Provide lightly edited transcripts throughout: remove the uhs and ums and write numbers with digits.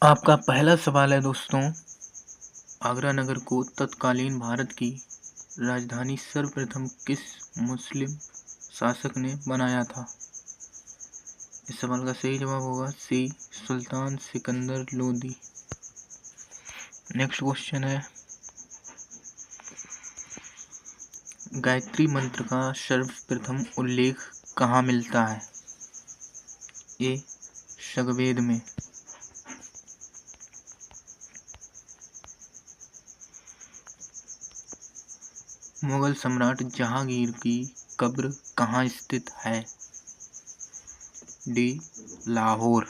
आपका पहला सवाल है दोस्तों, आगरा नगर को तत्कालीन भारत की राजधानी सर्वप्रथम किस मुस्लिम शासक ने बनाया था? इस सवाल का सही जवाब होगा सी, सुल्तान सिकंदर लोदी। नेक्स्ट क्वेश्चन है, गायत्री मंत्र का सर्वप्रथम उल्लेख कहाँ मिलता है? ए, ऋग्वेद में। मुगल सम्राट जहांगीर की कब्र कहाँ स्थित है? डी, लाहौर।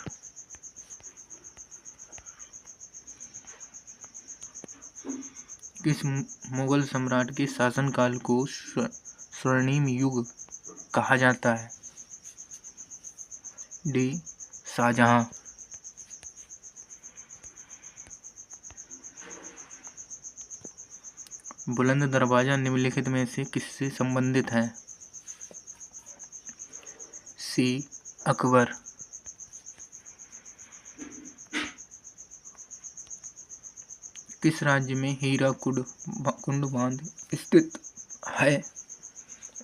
किस मुगल सम्राट के शासनकाल को स्वर्णिम युग कहा जाता है? डी, शाहजहां। बुलंद दरवाजा निम्नलिखित में से किससे संबंधित है? सी, अकबर। किस राज्य में हीराकुड कुंड बांध स्थित है?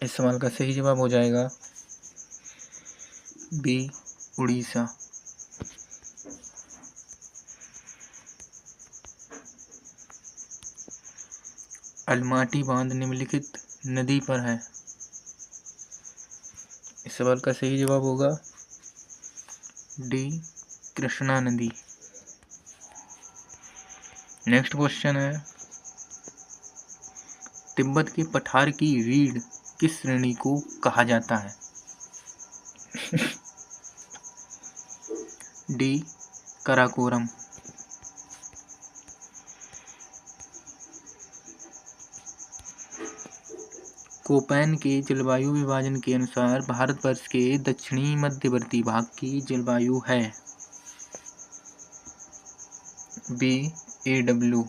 इस सवाल का सही जवाब हो जाएगा बी, उड़ीसा। अलमाटी बांध निम्नलिखित नदी पर है? इस सवाल का सही जवाब होगा डी, कृष्णा नदी। नेक्स्ट क्वेश्चन है, तिब्बत के पठार की रीढ़ किस श्रेणी को कहा जाता है? डी, कराकोरम। कोपेन के जलवायु विभाजन के अनुसार भारतवर्ष के दक्षिणी मध्यवर्ती भाग की जलवायु है? B, AW।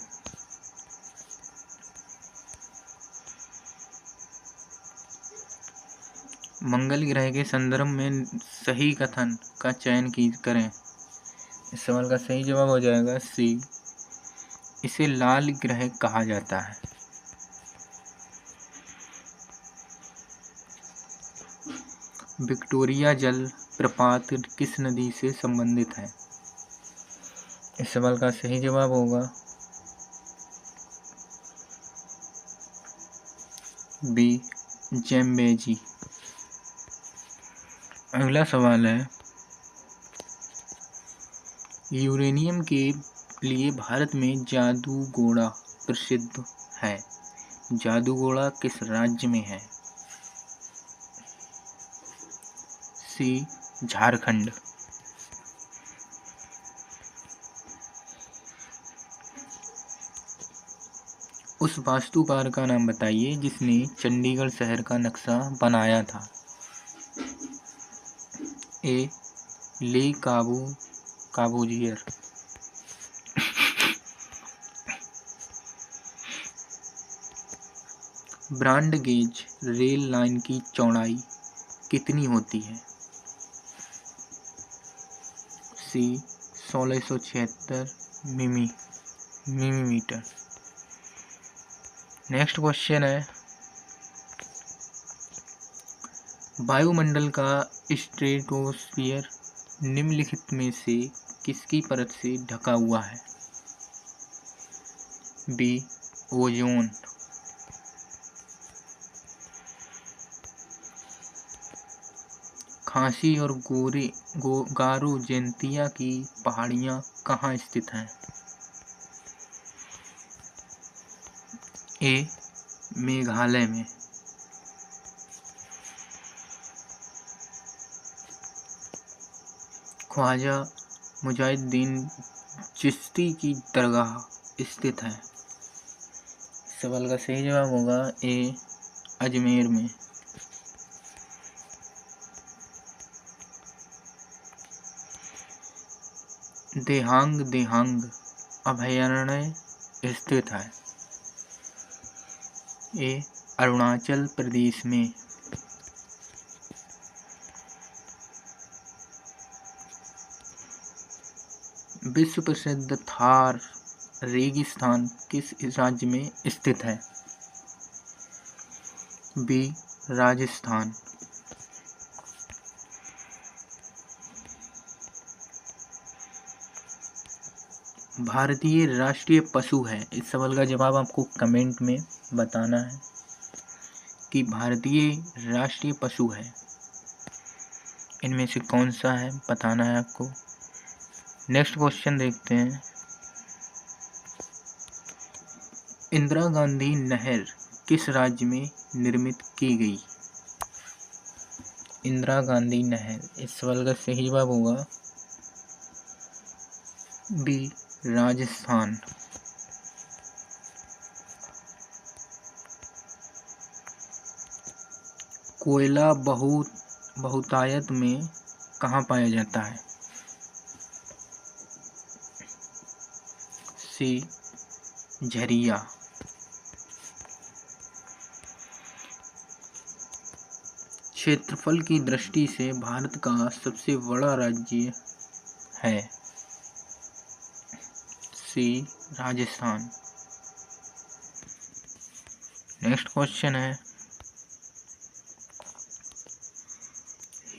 मंगल ग्रह के संदर्भ में सही कथन का चयन करें। इस सवाल का सही जवाब हो जाएगा सी, इसे लाल ग्रह कहा जाता है। विक्टोरिया जल प्रपात किस नदी से संबंधित है? इस सवाल का सही जवाब होगा बी, ज़ेम्बेजी। अगला सवाल है, यूरेनियम के लिए भारत में जादूगोड़ा प्रसिद्ध है। जादूगोड़ा किस राज्य में है? सी, झारखंड। उस वास्तुकार का नाम बताइए जिसने चंडीगढ़ शहर का नक्शा बनाया था? ए, ले काबूजियर। ब्रॉड गेज रेल लाइन की चौड़ाई कितनी होती है? सी, 1676 मिलीमीटर। नेक्स्ट क्वेश्चन है, वायुमंडल का स्ट्रेटोस्फीयर निम्नलिखित में से किसकी परत से ढका हुआ है? B, ozone. खांसी और गारो जयंतिया की पहाड़ियाँ कहाँ स्थित हैं? ए, मेघालय में। ख्वाजा मुजाहिद्दीन चिश्ती की दरगाह स्थित है? सवाल का सही जवाब होगा ए, अजमेर में। देहांग अभयारण्य स्थित है? ए, अरुणाचल प्रदेश में। विश्व प्रसिद्ध थार रेगिस्तान किस राज्य में स्थित है? बी. राजस्थान। भारतीय राष्ट्रीय पशु है। इस सवाल का जवाब आपको कमेंट में बताना है कि भारतीय राष्ट्रीय पशु है, इनमें से कौन सा है, बताना है आपको। नेक्स्ट क्वेश्चन देखते हैं। इंदिरा गांधी नहर किस राज्य में निर्मित की गई? इंदिरा गांधी नहर, इस सवाल का सही जवाब होगा बी. राजस्थान। कोयला बहुतायत में कहाँ पाया जाता है? सी. झरिया। क्षेत्रफल की दृष्टि से भारत का सबसे बड़ा राज्य है? सी. राजस्थान। नेक्स्ट क्वेश्चन है,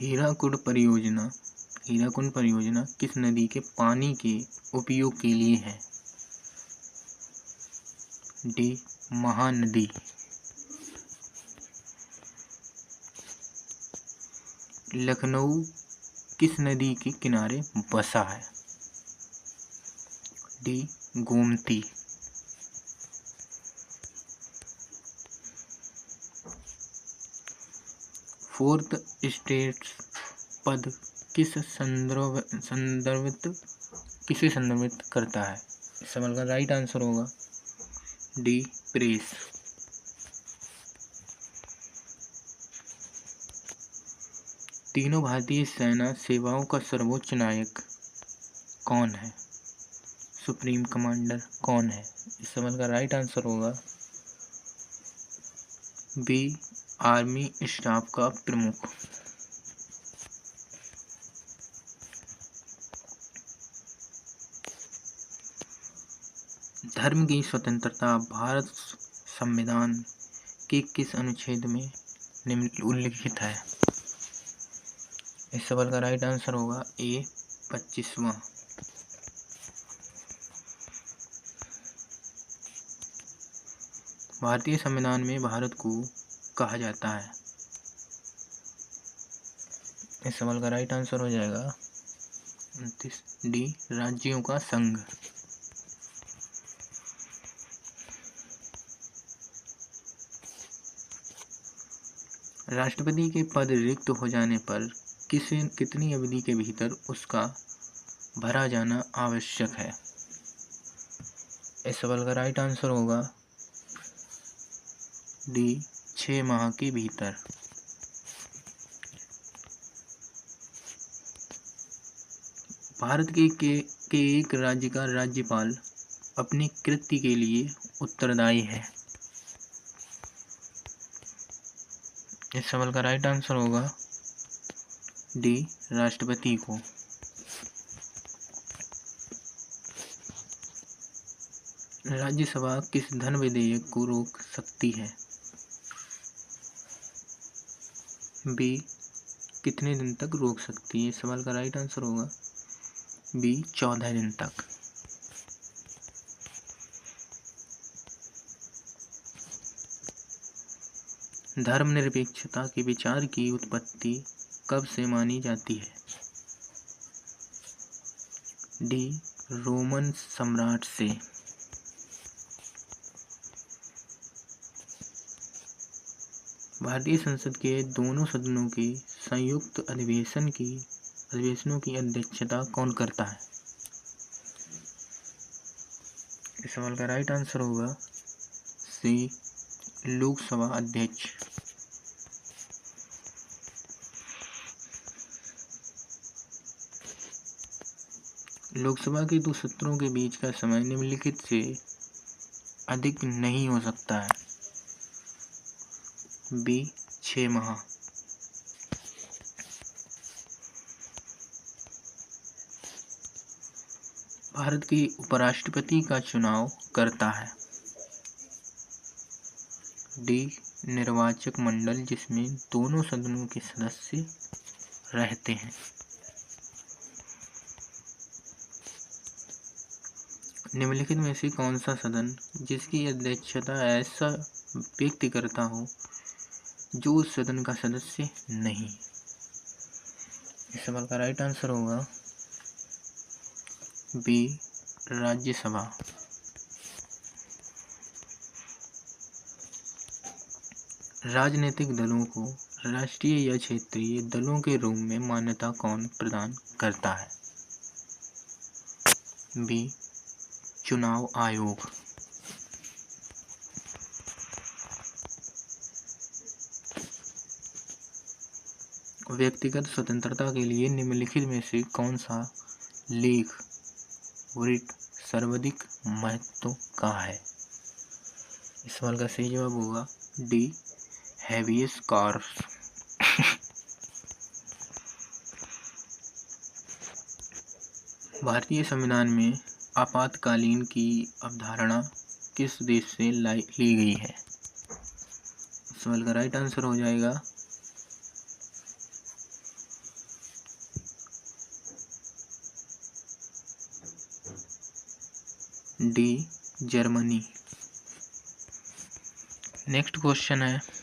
हीराकुंड परियोजना किस नदी के पानी के उपयोग के लिए है? डी. महानदी। लखनऊ किस नदी के किनारे बसा है? डी. गोमती। फोर्थ स्टेट पद किसे संदर्भित करता है? इस सवाल का राइट आंसर होगा डी. प्रेस। तीनों भारतीय सेना सेवाओं का सर्वोच्च नायक कौन है? सुप्रीम कमांडर कौन है? इस सवाल का राइट आंसर होगा बी. आर्मी स्टाफ का प्रमुख। धर्म की स्वतंत्रता भारत संविधान के किस अनुच्छेद में उल्लिखित है? इस सवाल का राइट आंसर होगा ए. 25वां। भारतीय संविधान में भारत को कहा जाता है? इस सवाल का राइट आंसर हो जाएगा 29 डी. राज्यों का संघ। राष्ट्रपति के पद रिक्त हो जाने पर कितनी अवधि के भीतर उसका भरा जाना आवश्यक है? इस सवाल का राइट आंसर होगा डी. 6 माह के भीतर। भारत के एक राज्य का राज्यपाल अपने कृत्य के लिए उत्तरदायी है? इस सवाल का राइट आंसर होगा डी. राष्ट्रपति को। राज्यसभा किस धन विधेयक को रोक सकती है? बी. कितने दिन तक रोक सकती है? इस सवाल का राइट आंसर होगा बी. 14 दिन तक। धर्मनिरपेक्षता के विचार की उत्पत्ति कब से मानी जाती है? डी. रोमन सम्राट से। भारतीय संसद के दोनों सदनों के संयुक्त अधिवेशनों की अध्यक्षता कौन करता है? इस सवाल का राइट आंसर होगा सी. लोकसभा अध्यक्ष। लोकसभा के 2 सत्रों के बीच का समय निम्नलिखित से अधिक नहीं हो सकता है? बी. 6 माह। भारत के उपराष्ट्रपति का चुनाव करता है? डी, निर्वाचक मंडल जिसमें दोनों सदनों के सदस्य रहते हैं। निम्नलिखित में से कौन सा सदन जिसकी अध्यक्षता ऐसा व्यक्ति करता हो जो उस सदन का सदस्य नहीं? इस सवाल का राइट आंसर होगा बी, राज्यसभा। राजनीतिक दलों को राष्ट्रीय या क्षेत्रीय दलों के रूप में मान्यता कौन प्रदान करता है? बी, चुनाव आयोग। व्यक्तिगत स्वतंत्रता के लिए निम्नलिखित में से कौन सा लेख वृट सर्वाधिक महत्व का है? इस सवाल का सही जवाब होगा डी, हैबियस कॉर्पस। भारतीय संविधान में आपातकालीन की अवधारणा किस देश से ली गई है? इस सवाल का राइट आंसर हो जाएगा डी, जर्मनी। नेक्स्ट क्वेश्चन है